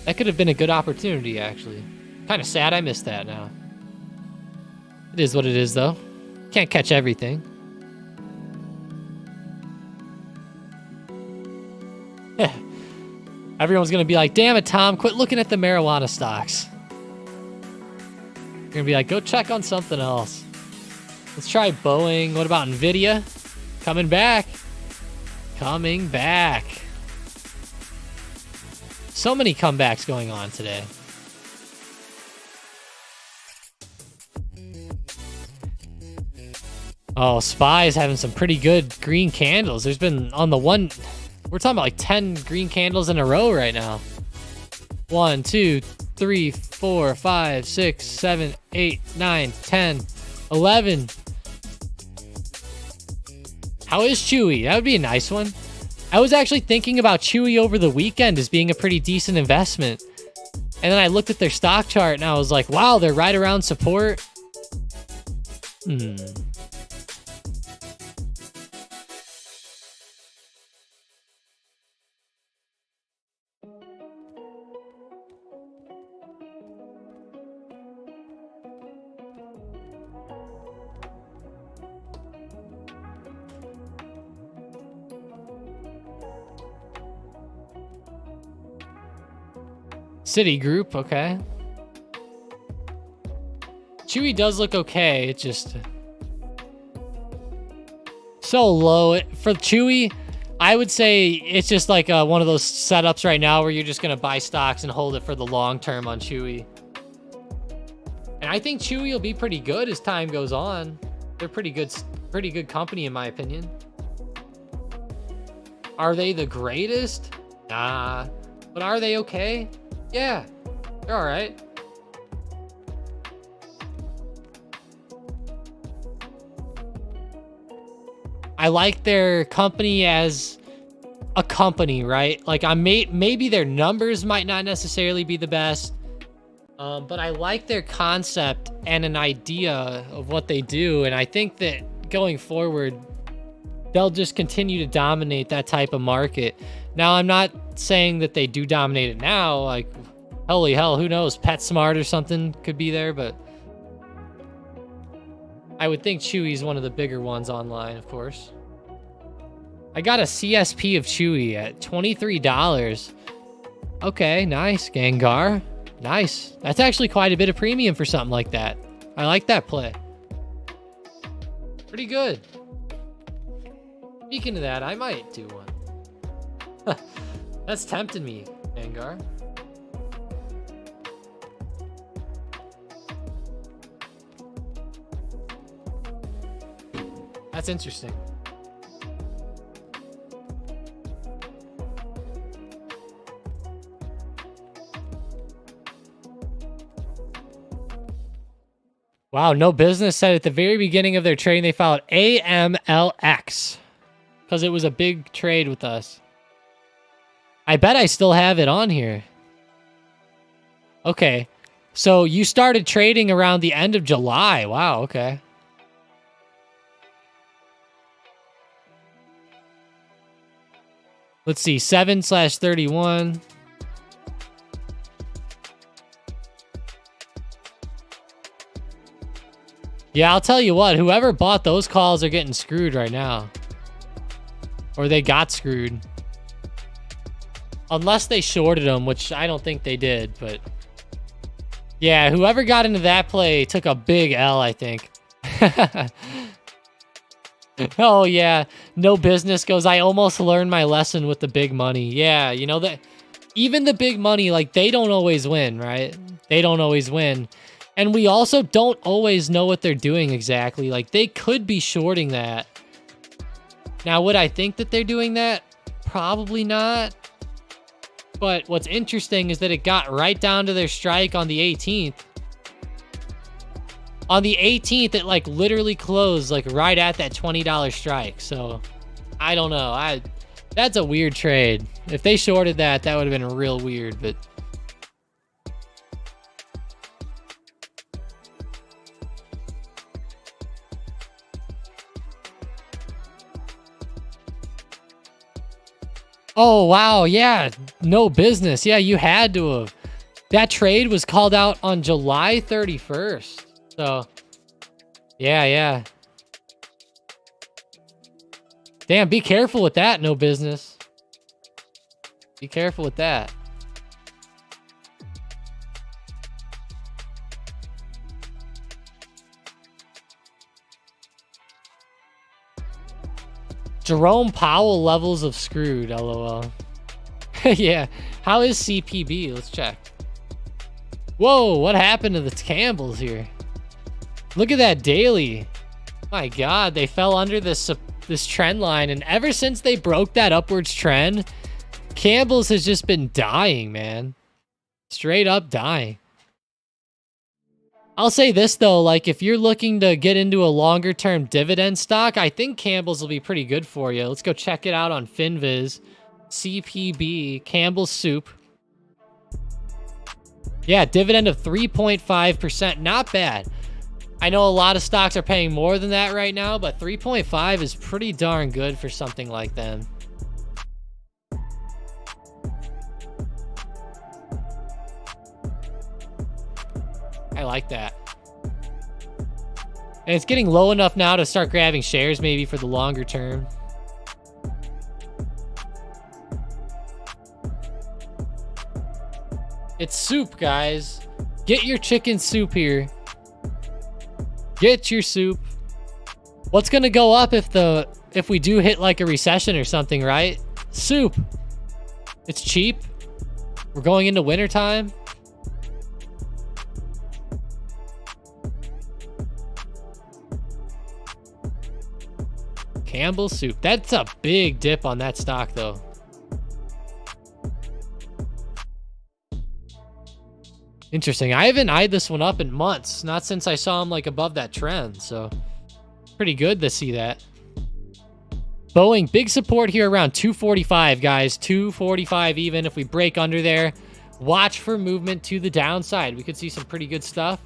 S1: That could have been a good opportunity, actually. Kind of sad I missed that now. It is what it is, though. Can't catch everything. Everyone's going to be like, damn it, Tom, quit looking at the marijuana stocks. You're going to be like, go check on something else. Let's try Boeing. What about NVDA? Coming back. Coming back. So many comebacks going on today. Oh, SPY is having some pretty good green candles. There's been on the one... We're talking about like 10 green candles in a row right now. 1, 2, 3, 4, 5, 6, 7, 8, 9, 10, 11. How is Chewy? That would be a nice one. I was actually thinking about Chewy over the weekend as being a pretty decent investment. And then I looked at their stock chart and I was like, wow, they're right around support. Citigroup, okay. Chewy does look okay. It's just so low. For Chewy, I would say it's just like one of those setups right now where you're just going to buy stocks and hold it for the long term on Chewy. And I think Chewy will be pretty good as time goes on. They're pretty good company in my opinion. Are they the greatest? Nah. But are they okay? Yeah. They're all right. I like their company as a company, right? Like maybe their numbers might not necessarily be the best, but I like their concept and an idea of what they do, and I think that going forward, they'll just continue to dominate that type of market. Now, I'm not saying that they do dominate it now. Like, holy hell, who knows? PetSmart or something could be there, but I would think Chewy's one of the bigger ones online, of course. I got a CSP of Chewy at $23. Okay, nice. Gengar. Nice. That's actually quite a bit of premium for something like that. I like that play. Pretty good. Speaking of that, I might do one. That's tempting me, Gengar. That's interesting. Wow, No Business said at the very beginning of their trading they followed AMLX because it was a big trade with us. I bet I still have it on here. Okay, so you started trading around the end of July. Wow, okay. Let's see, 7/31. Yeah, I'll tell you what, whoever bought those calls are getting screwed right now. Or they got screwed. Unless they shorted them, which I don't think they did, but yeah, whoever got into that play took a big L, I think. Oh yeah, No Business goes, I almost learned my lesson with the big money. Yeah, you know that even the big money, like they don't always win, right? They don't always win. And we also don't always know what they're doing exactly. Like they could be shorting that. Now, would I think that they're doing that? Probably not. But what's interesting is that it got right down to their strike on the 18th. On the 18th, it like literally closed like right at that $20 strike. So I don't know. That's a weird trade. If they shorted that, that would have been real weird, but oh, wow. Yeah. No Business. Yeah, you had to have. That trade was called out on July 31st. So, yeah. Damn, be careful with that, No Business. Be careful with that. Jerome Powell levels of screwed, LOL. Yeah. How is CPB? Let's check. Whoa, what happened to the Campbells here? Look at that daily. My God, they fell under this trend line, and ever since they broke that upwards trend, Campbell's has just been dying, man. Straight up dying. I'll say this though, like if you're looking to get into a longer term dividend stock, I think Campbell's will be pretty good for you. Let's go check it out on FinViz. CPB, Campbell's Soup. Yeah, dividend of 3.5%. Not bad. I know a lot of stocks are paying more than that right now, but 3.5 is pretty darn good for something like them. I like that. And it's getting low enough now to start grabbing shares maybe for the longer term. It's soup, guys. Get your chicken soup here. Get your soup. What's gonna go up if we do hit like a recession or something, right? Soup. It's cheap. We're going into wintertime. Campbell's soup. That's a big dip on that stock, though. Interesting. I haven't eyed this one up in months. Not since I saw him like above that trend. So pretty good to see that. Boeing, big support here around 245, guys. 245 even. If we break under there, watch for movement to the downside. We could see some pretty good stuff.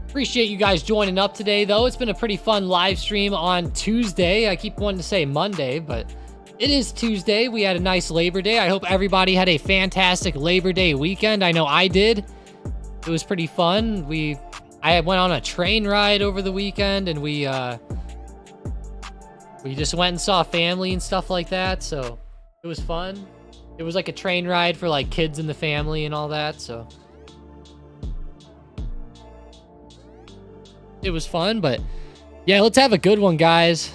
S1: Appreciate you guys joining up today, though. It's been a pretty fun live stream on Tuesday. I keep wanting to say Monday, but it is Tuesday. We had a nice Labor Day. I hope everybody had a fantastic Labor Day weekend. I know I did. It was pretty fun. I went on a train ride over the weekend, and we just went and saw family and stuff like that. So it was fun. It was like a train ride for like kids in the family and all that. So it was fun, but yeah, let's have a good one, guys.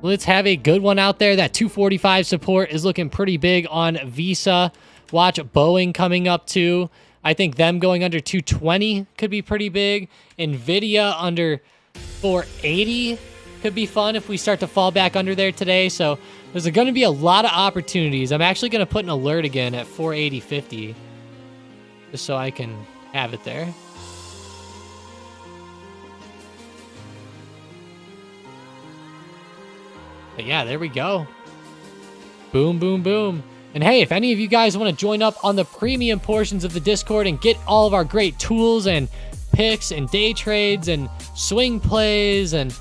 S1: Let's have a good one out there. That 245 support is looking pretty big on Visa. Watch Boeing coming up too. I think them going under 220 could be pretty big. NVDA under 480 could be fun if we start to fall back under there today. So there's going to be a lot of opportunities. I'm actually going to put an alert again at 480.50 just so I can have it there. But yeah, there we go. Boom, boom, boom. And hey, if any of you guys want to join up on the premium portions of the Discord and get all of our great tools and picks and day trades and swing plays and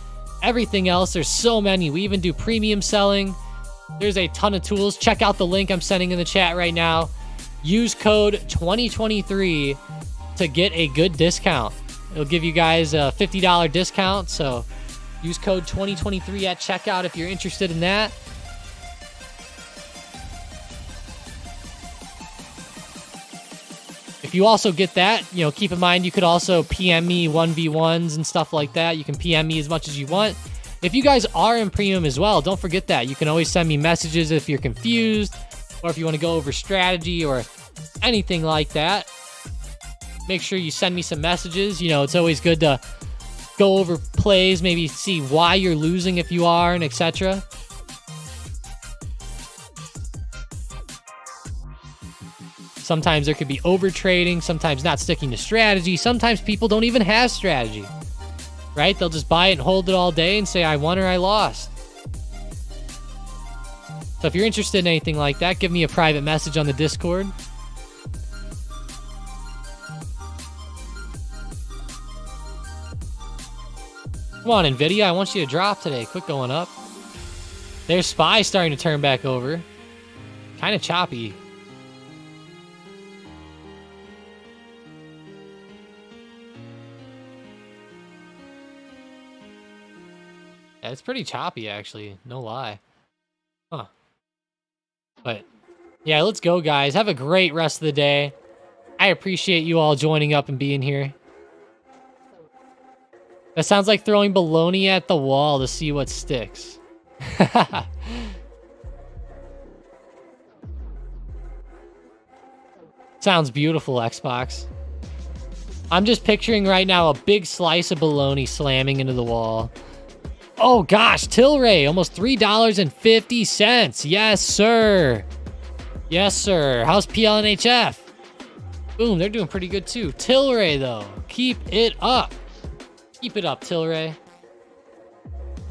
S1: everything else, there's so many. We even do premium selling. There's a ton of tools. Check out the link I'm sending in the chat right now. Use code 2023 to get a good discount. It'll give you guys a $50 discount, so use code 2023 at checkout if you're interested in that. If you also get that, keep in mind you could also PM me 1v1s and stuff like that. You can PM me as much as you want. If you guys are in premium as well, don't forget that. You can always send me messages if you're confused or if you want to go over strategy or anything like that. Make sure you send me some messages. It's always good to go over plays, maybe see why you're losing if you are, and etc. Sometimes there could be over trading, sometimes not sticking to strategy. Sometimes people don't even have strategy, right? They'll just buy it and hold it all day and say, I won or I lost. So if you're interested in anything like that, give me a private message on the Discord. Come on, NVIDIA, I want you to drop today. Quit going up. There's SPY starting to turn back over. Kind of choppy. Yeah, it's pretty choppy, actually. No lie. Huh. But, yeah, let's go, guys. Have a great rest of the day. I appreciate you all joining up and being here. That sounds like throwing baloney at the wall to see what sticks. Sounds beautiful, Xbox. I'm just picturing right now a big slice of bologna slamming into the wall. Oh gosh, Tilray, almost $3.50. Yes, sir. Yes, sir. How's PLNHF? Boom, they're doing pretty good too. Tilray, though, keep it up. Keep it up, Tilray.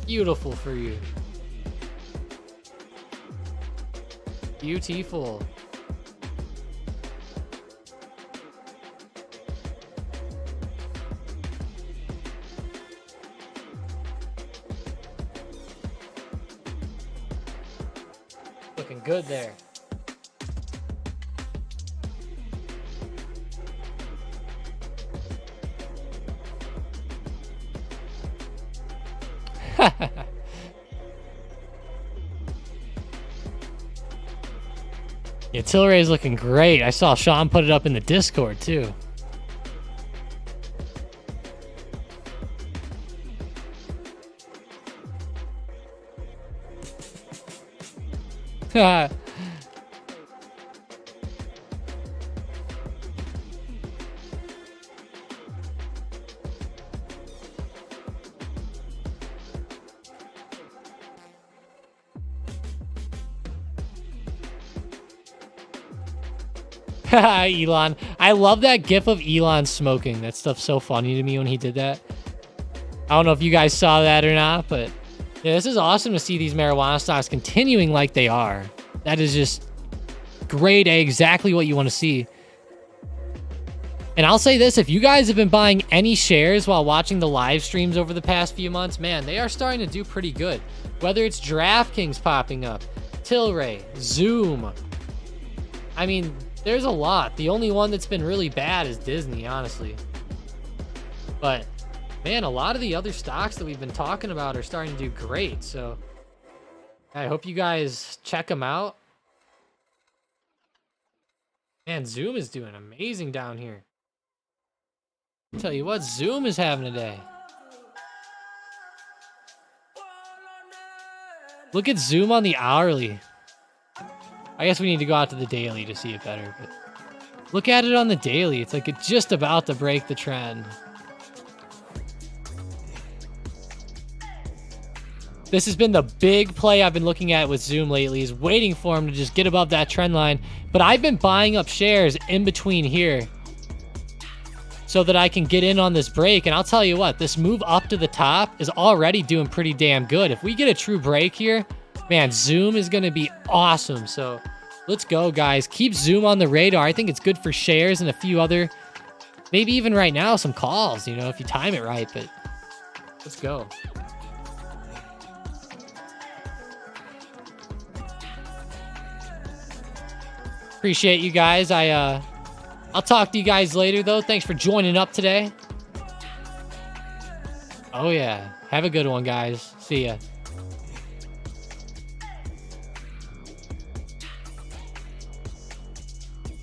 S1: Beautiful for you. Beautiful. Looking good there. Yeah, Tilray's looking great. I saw Sean put it up in the Discord, too. Elon. I love that gif of Elon smoking. That stuff's so funny to me when he did that. I don't know if you guys saw that or not, but yeah, this is awesome to see these marijuana stocks continuing like they are. That is just grade A, exactly what you want to see. And I'll say this, if you guys have been buying any shares while watching the live streams over the past few months, man, they are starting to do pretty good. Whether it's DraftKings popping up, Tilray, Zoom. I mean, there's a lot. The only one that's been really bad is Disney, honestly. But, man, a lot of the other stocks that we've been talking about are starting to do great. So, I hope you guys check them out. Man, Zoom is doing amazing down here. I'll tell you what, Zoom is having a day. Look at Zoom on the hourly. I guess we need to go out to the daily to see it better, but look at it on the daily. It's like it's just about to break the trend. This has been the big play I've been looking at with Zoom lately, is waiting for him to just get above that trend line. But I've been buying up shares in between here so that I can get in on this break. And I'll tell you what, this move up to the top is already doing pretty damn good. If we get a true break here, man, Zoom is going to be awesome. So let's go, guys. Keep Zoom on the radar. I think it's good for shares and a few other, maybe even right now, some calls, you know, if you time it right. But let's go. Appreciate you guys. I'll talk to you guys later, though. Thanks for joining up today. Oh, yeah. Have a good one, guys. See ya.